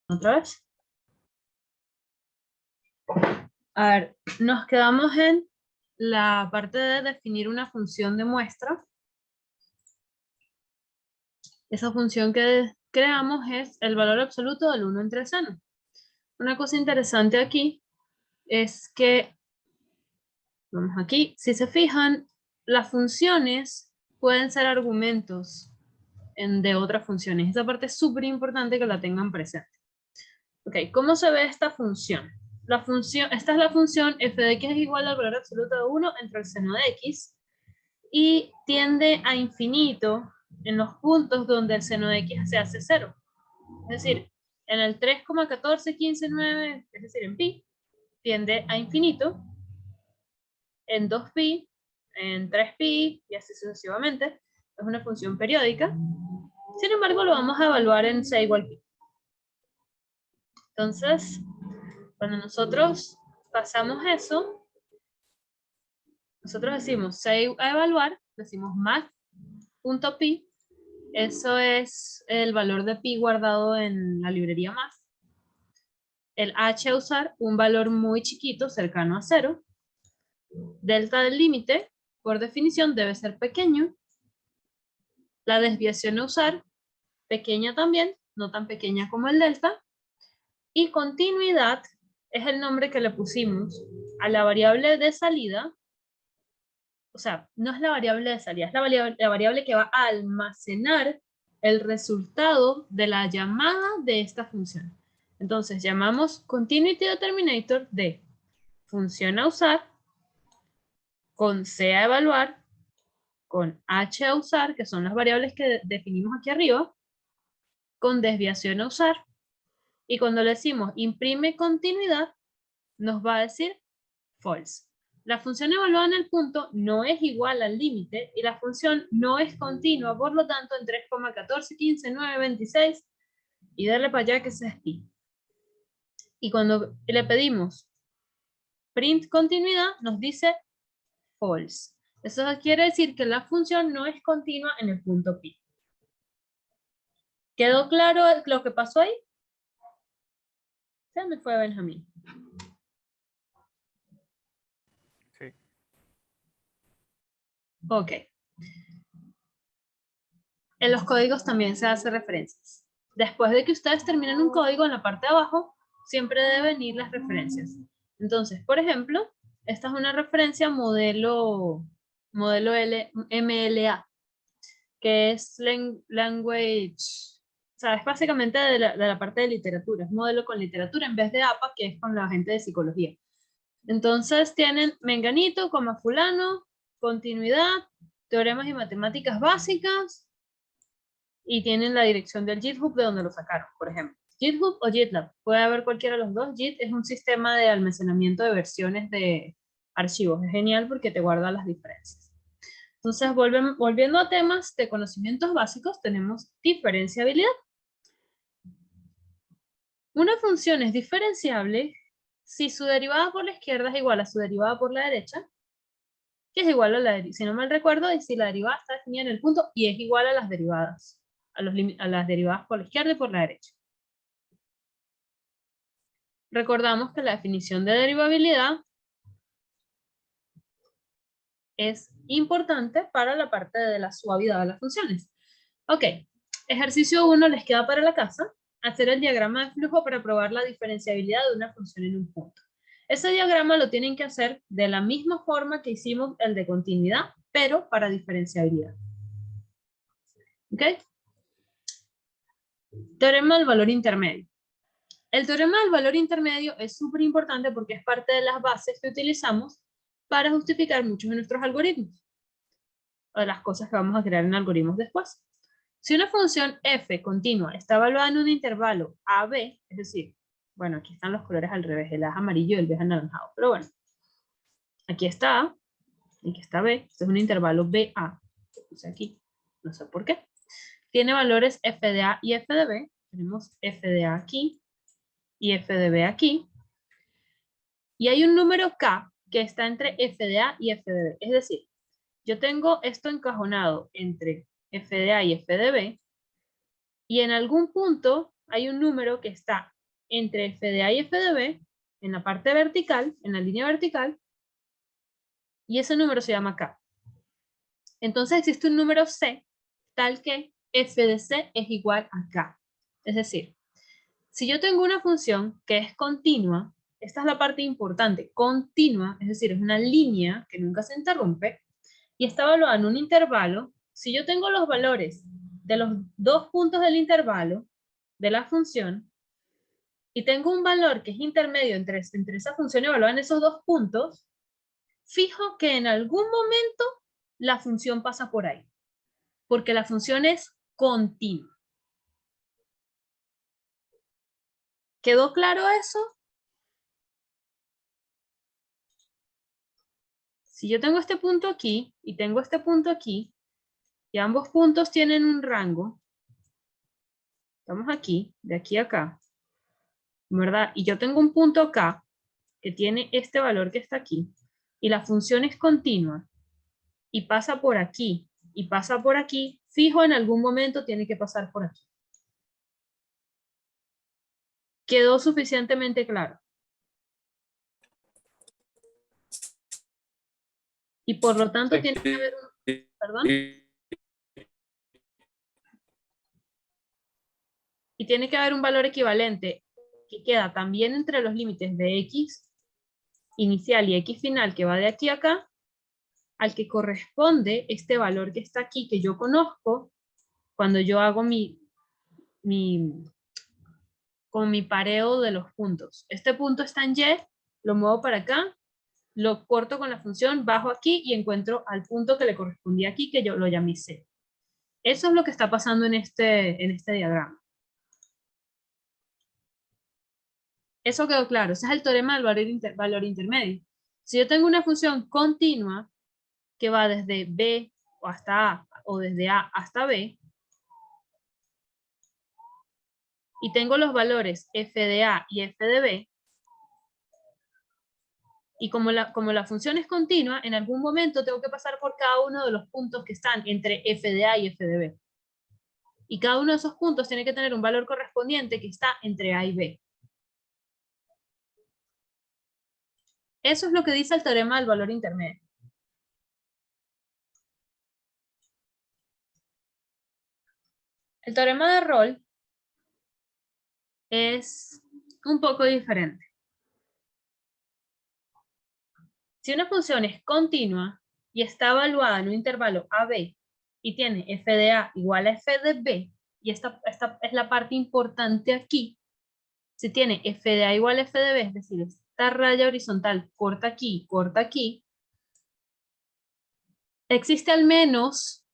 Otra vez. A ver, nos quedamos en la parte de definir una función de muestra. Esa función que creamos es el valor absoluto del 1 entre el seno. Una cosa interesante aquí es que, vamos aquí, si se fijan, las funciones pueden ser argumentos de otras funciones. Esa parte es súper importante que la tengan presente. Ok, ¿cómo se ve esta función? Esta es la función f de x es igual al valor absoluto de 1 entre el seno de x y tiende a infinito en los puntos donde el seno de x se hace 0. Es decir, en el 3,1415,9, es decir, en pi, tiende a infinito, en 2pi, en 3pi y así sucesivamente. Es una función periódica. Sin embargo, lo vamos a evaluar en c igual pi. Entonces, cuando nosotros pasamos eso, nosotros decimos c a evaluar, decimos math.pi, eso es el valor de pi guardado en la librería math. El h a usar, un valor muy chiquito, cercano a 0. Delta del límite, por definición, debe ser pequeño. La desviación a usar, pequeña también, no tan pequeña como el delta. Y continuidad es el nombre que le pusimos a la variable de salida. O sea, no es la variable de salida, es la variable que va a almacenar el resultado de la llamada de esta función. Entonces, llamamos continuity determinator de función a usar, con c a evaluar, con h a usar, que son las variables que definimos aquí arriba, con desviación a usar, y cuando le decimos imprime continuidad, nos va a decir false. La función evaluada en el punto no es igual al límite y la función no es continua, por lo tanto en 3,1415,926 y darle para allá que se es pi. Y cuando le pedimos print continuidad, nos dice false. Eso quiere decir que la función no es continua en el punto pi. ¿Quedó claro lo que pasó ahí? Se me fue Benjamín. Sí. Ok. En los códigos también se hace referencias. Después de que ustedes terminen un código, en la parte de abajo, siempre deben ir las referencias. Entonces, por ejemplo, esta es una referencia modelo MLA, que es Language, o sea, es básicamente de la parte de literatura, es modelo con literatura en vez de APA, que es con la gente de psicología. Entonces tienen menganito, coma fulano, continuidad, teoremas y matemáticas básicas, y tienen la dirección del GitHub de donde lo sacaron, por ejemplo. GitHub o GitLab, puede haber cualquiera de los dos. Git es un sistema de almacenamiento de versiones de archivos. Es genial porque te guarda las diferencias. Entonces, volviendo a temas de conocimientos básicos, tenemos diferenciabilidad. Una función es diferenciable si su derivada por la izquierda es igual a su derivada por la derecha, que es igual a la derivada, si no mal recuerdo, y si la derivada está definida en el punto y es igual a las derivadas, a las derivadas por la izquierda y por la derecha. Recordamos que la definición de derivabilidad es importante para la parte de la suavidad de las funciones. Ok, ejercicio 1 les queda para la casa, hacer el diagrama de flujo para probar la diferenciabilidad de una función en un punto. Ese diagrama lo tienen que hacer de la misma forma que hicimos el de continuidad, pero para diferenciabilidad. ¿Ok? Teorema del valor intermedio. El teorema del valor intermedio es súper importante porque es parte de las bases que utilizamos para justificar muchos de nuestros algoritmos, o de las cosas que vamos a crear en algoritmos después. Si una función f continua está evaluada en un intervalo AB, es decir, bueno, aquí están los colores al revés, el A es amarillo y el B es anaranjado, pero bueno, aquí está A, aquí está B, este es un intervalo BA, lo puse aquí, no sé por qué. Tiene valores f de A y f de B, tenemos f de A aquí y f de B aquí, y hay un número k que está entre f de A y f de B, es decir, yo tengo esto encajonado entre f de A y f de B, y en algún punto hay un número que está entre f de A y f de B, en la parte vertical, en la línea vertical, y ese número se llama K. Entonces existe un número C, tal que f de C es igual a K. Es decir, si yo tengo una función que es continua, esta es la parte importante, continua, es decir, es una línea que nunca se interrumpe, y está evaluada en un intervalo. Si yo tengo los valores de los dos puntos del intervalo de la función, y tengo un valor que es intermedio entre esa función evaluada en esos dos puntos, fijo que en algún momento la función pasa por ahí, porque la función es continua. ¿Quedó claro eso? Si yo tengo este punto aquí y tengo este punto aquí, y ambos puntos tienen un rango, estamos aquí, de aquí a acá, ¿verdad? Y yo tengo un punto acá que tiene este valor que está aquí, y la función es continua, y pasa por aquí, y pasa por aquí, fijo en algún momento tiene que pasar por aquí. ¿Quedó suficientemente claro? Y por lo tanto tiene que haber un... ¿Perdón? Y tiene que haber un valor equivalente que queda también entre los límites de x inicial y x final, que va de aquí a acá, al que corresponde este valor que está aquí, que yo conozco, cuando yo hago con mi pareo de los puntos. Este punto está en Y, lo muevo para acá, lo corto con la función, bajo aquí y encuentro al punto que le correspondía aquí, que yo lo llamé C. Eso es lo que está pasando en este diagrama. Eso quedó claro. Ese es el teorema del valor intermedio. Si yo tengo una función continua que va desde B hasta A, o desde A hasta B, y tengo los valores f de A y f de B, y como la función es continua, en algún momento tengo que pasar por cada uno de los puntos que están entre f de A y f de B. Y cada uno de esos puntos tiene que tener un valor correspondiente que está entre A y B. Eso es lo que dice el teorema del valor intermedio. El teorema de Rolle es un poco diferente. Si una función es continua y está evaluada en un intervalo AB y tiene f de A igual a f de B, y esta es la parte importante aquí, si tiene f de A igual a f de B, es decir, esta raya horizontal corta aquí, existe al menos,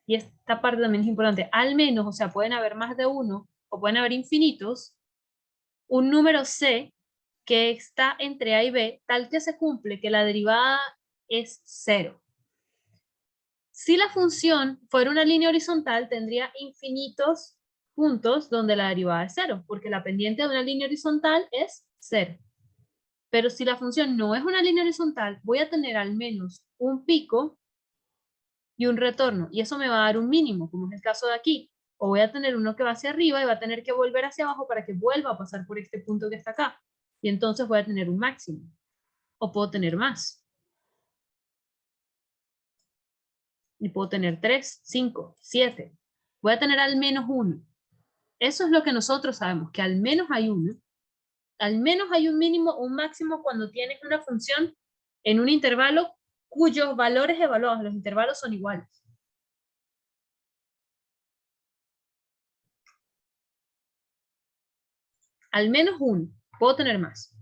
y esta parte también es importante, al menos, o sea, pueden haber más de uno, o pueden haber infinitos, un número C que está entre A y B, tal que se cumple que la derivada es 0. Si la función fuera una línea horizontal, tendría infinitos puntos donde la derivada es 0, porque la pendiente de una línea horizontal es 0. Pero si la función no es una línea horizontal, voy a tener al menos un pico y un retorno, y eso me va a dar un mínimo, como es el caso de aquí. O voy a tener uno que va hacia arriba y va a tener que volver hacia abajo para que vuelva a pasar por este punto que está acá. Y entonces voy a tener un máximo. O puedo tener más. Y puedo tener 3, 5, 7. Voy a tener al menos uno. Eso es lo que nosotros sabemos, que al menos hay uno. Al menos hay un mínimo o un máximo cuando tienes una función en un intervalo cuyos valores evaluados, los intervalos son iguales. Al menos uno. Puedo tener más.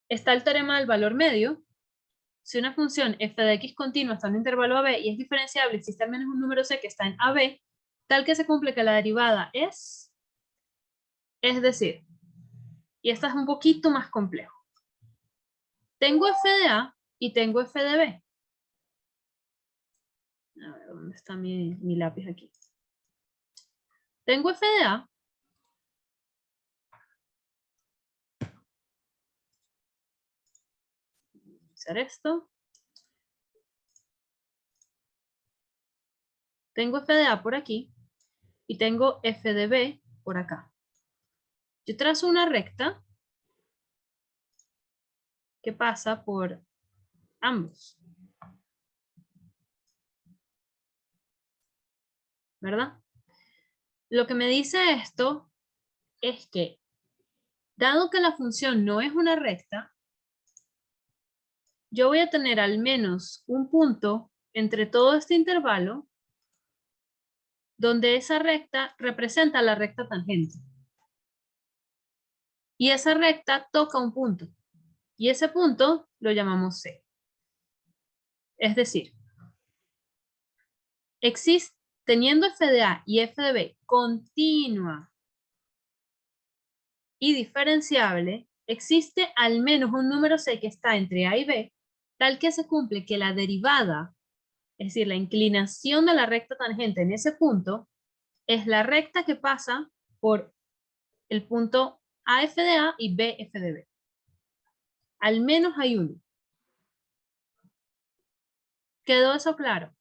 Está el teorema del valor medio. Si una función f de x continua está en un intervalo AB y es diferenciable, existe al menos un número C que está en AB, tal que se cumple que la derivada es decir, y esta es un poquito más complejo. Tengo f de A y tengo f de B. A ver, ¿dónde está mi lápiz aquí? Tengo f de A. Hacer esto. Tengo f de A por aquí y tengo f de B por acá. Yo trazo una recta que pasa por ambos, ¿verdad? Lo que me dice esto es que, dado que la función no es una recta, yo voy a tener al menos un punto entre todo este intervalo donde esa recta representa la recta tangente. Y esa recta toca un punto. Y ese punto lo llamamos C. Es decir, teniendo f de A y f de B continua y diferenciable, existe al menos un número C que está entre A y B, tal que se cumple que la derivada, es decir, la inclinación de la recta tangente en ese punto, es la recta que pasa por el punto AF de A y BF de B. Al menos hay uno. ¿Quedó eso claro?